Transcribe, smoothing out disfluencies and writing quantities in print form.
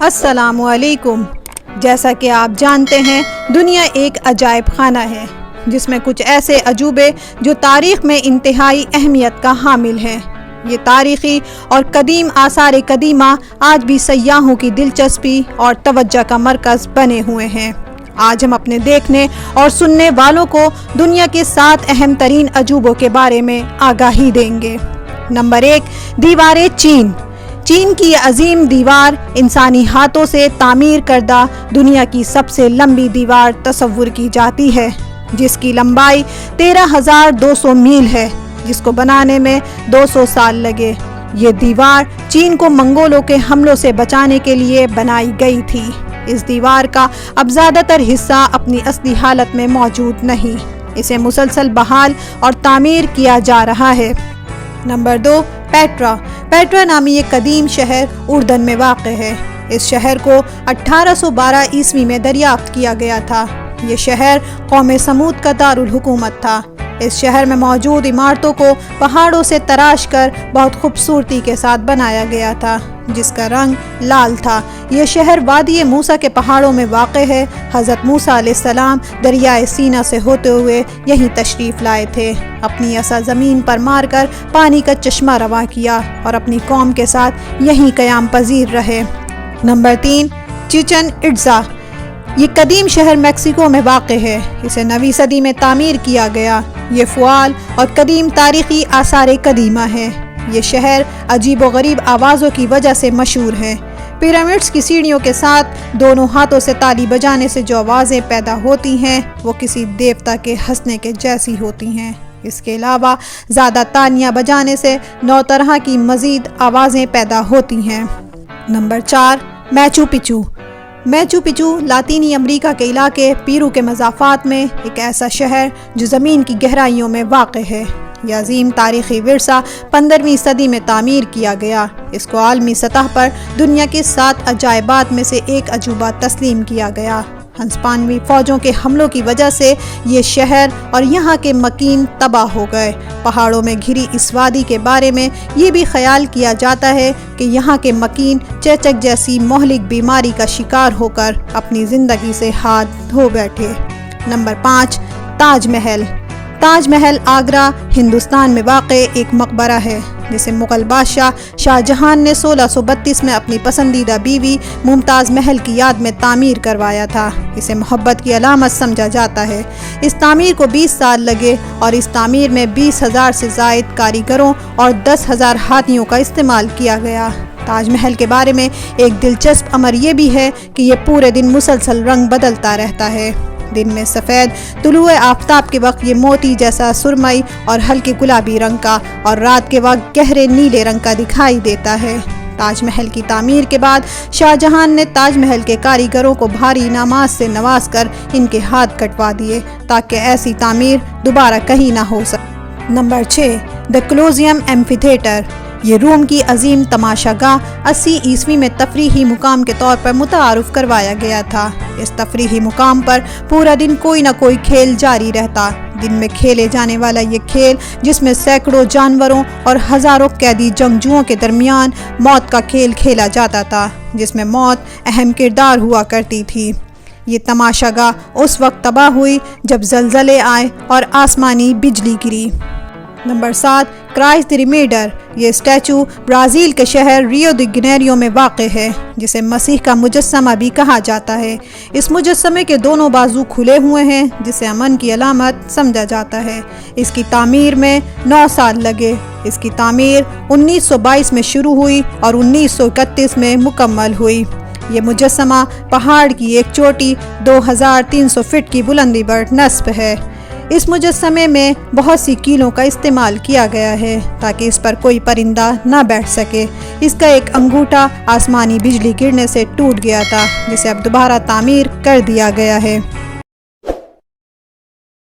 السلام علیکم۔ جیسا کہ آپ جانتے ہیں، دنیا ایک عجائب خانہ ہے جس میں کچھ ایسے عجوبے جو تاریخ میں انتہائی اہمیت کا حامل ہیں۔ یہ تاریخی اور قدیم آثار قدیمہ آج بھی سیاحوں کی دلچسپی اور توجہ کا مرکز بنے ہوئے ہیں۔ آج ہم اپنے دیکھنے اور سننے والوں کو دنیا کے 7 اہم ترین عجوبوں کے بارے میں آگاہی دیں گے۔ نمبر 1، دیوارِ چین۔ چین کی یہ عظیم دیوار انسانی ہاتھوں سے تعمیر کردہ دنیا کی سب سے لمبی دیوار تصور کی جاتی ہے، جس کی لمبائی 13,200 میل ہے، جس کو بنانے میں 200 سال لگے۔ یہ دیوار چین کو منگولوں کے حملوں سے بچانے کے لیے بنائی گئی تھی۔ اس دیوار کا اب زیادہ تر حصہ اپنی اصلی حالت میں موجود نہیں، اسے مسلسل بحال اور تعمیر کیا جا رہا ہے۔ Number 2، Petra. پیٹرا نامی یہ قدیم شہر اردن میں واقع ہے۔ اس شہر کو 1812 عیسوی میں دریافت کیا گیا تھا۔ یہ شہر قوم سمود کا دارالحکومت تھا۔ اس شہر میں موجود عمارتوں کو پہاڑوں سے تراش کر بہت خوبصورتی کے ساتھ بنایا گیا تھا، جس کا رنگ لال تھا۔ یہ شہر وادی موسیٰ کے پہاڑوں میں واقع ہے۔ حضرت موسیٰ علیہ السلام دریائے سینا سے ہوتے ہوئے یہیں تشریف لائے تھے، اپنی عصا زمین پر مار کر پانی کا چشمہ رواں کیا اور اپنی قوم کے ساتھ یہیں قیام پذیر رہے۔ نمبر 3، چچن اٹزا۔ یہ قدیم شہر میکسیکو میں واقع ہے۔ اسے 9ویں صدی میں تعمیر کیا گیا۔ یہ فعال اور قدیم تاریخی آثار قدیمہ ہے۔ یہ شہر عجیب و غریب آوازوں کی وجہ سے مشہور ہے۔ پیرامڈس کی سیڑھیوں کے ساتھ دونوں ہاتھوں سے تالی بجانے سے جو آوازیں پیدا ہوتی ہیں وہ کسی دیوتا کے ہنسنے کے جیسی ہوتی ہیں۔ اس کے علاوہ زیادہ تانیاں بجانے سے 9 طرح کی مزید آوازیں پیدا ہوتی ہیں۔ نمبر 4، میچو پچو۔ میچو پچو لاطینی امریکہ کے علاقے پیرو کے مضافات میں ایک ایسا شہر جو زمین کی گہرائیوں میں واقع ہے۔ یہ عظیم تاریخی ورثہ 15ویں صدی میں تعمیر کیا گیا۔ اس کو عالمی سطح پر دنیا کے 7 عجائبات میں سے ایک عجوبہ تسلیم کیا گیا۔ ہسپانوی فوجوں کے حملوں کی وجہ سے یہ شہر اور یہاں کے مکین تباہ ہو گئے۔ پہاڑوں میں گھری اس وادی کے بارے میں یہ بھی خیال کیا جاتا ہے کہ یہاں کے مکین چیچک جیسی مہلک بیماری کا شکار ہو کر اپنی زندگی سے ہاتھ دھو بیٹھے۔ نمبر 5، تاج محل۔ تاج محل آگرہ، ہندوستان میں واقع ایک مقبرہ ہے جسے مغل بادشاہ شاہ جہان نے 1632 میں اپنی پسندیدہ بیوی ممتاز محل کی یاد میں تعمیر کروایا تھا۔ اسے محبت کی علامت سمجھا جاتا ہے۔ اس تعمیر کو 20 سال لگے اور اس تعمیر میں 20,000 سے زائد کاریگروں اور 10,000 ہاتھیوں کا استعمال کیا گیا۔ تاج محل کے بارے میں ایک دلچسپ امر یہ بھی ہے کہ یہ پورے دن مسلسل رنگ بدلتا رہتا ہے۔ دن میں سفید، طلوع آفتاب کے وقت یہ موتی جیسا سرمئی اور ہلکے گلابی رنگ کا، اور رات کے وقت گہرے نیلے رنگ کا دکھائی دیتا ہے۔ تاج محل کی تعمیر کے بعد شاہ جہان نے تاج محل کے کاریگروں کو بھاری انعامات سے نواز کر ان کے ہاتھ کٹوا دیے تاکہ ایسی تعمیر دوبارہ کہیں نہ ہو سکے۔ نمبر 6، دی کولوسیوم ایمفی تھیٹر۔ یہ روم کی عظیم تماشا گاہ 80 عیسوی میں تفریحی مقام کے طور پر متعارف کروایا گیا تھا۔ اس تفریحی مقام پر پورا دن کوئی نہ کوئی کھیل جاری رہتا۔ دن میں کھیلے جانے والا یہ کھیل، جس میں سینکڑوں جانوروں اور ہزاروں قیدی جنگجوؤں کے درمیان موت کا کھیل کھیلا جاتا تھا، جس میں موت اہم کردار ہوا کرتی تھی۔ یہ تماشا گاہ اس وقت تباہ ہوئی جب زلزلے آئے اور آسمانی بجلی گری۔ نمبر 7، کرائسٹ دی ریڈیمر۔ یہ اسٹیچو برازیل کے شہر ریو دی جنیرو میں واقع ہے، جسے مسیح کا مجسمہ بھی کہا جاتا ہے۔ اس مجسمے کے دونوں بازو کھلے ہوئے ہیں، جسے امن کی علامت سمجھا جاتا ہے۔ اس کی تعمیر میں 9 سال لگے۔ اس کی تعمیر 1922 میں شروع ہوئی اور 1931 میں مکمل ہوئی۔ یہ مجسمہ پہاڑ کی ایک چوٹی 2300 فٹ کی بلندی پر نصب ہے۔ اس مجسمے میں بہت سی کیلوں کا استعمال کیا گیا ہے تاکہ اس پر کوئی پرندہ نہ بیٹھ سکے۔ اس کا ایک انگوٹھا آسمانی بجلی گرنے سے ٹوٹ گیا تھا، جسے اب دوبارہ تعمیر کر دیا گیا ہے۔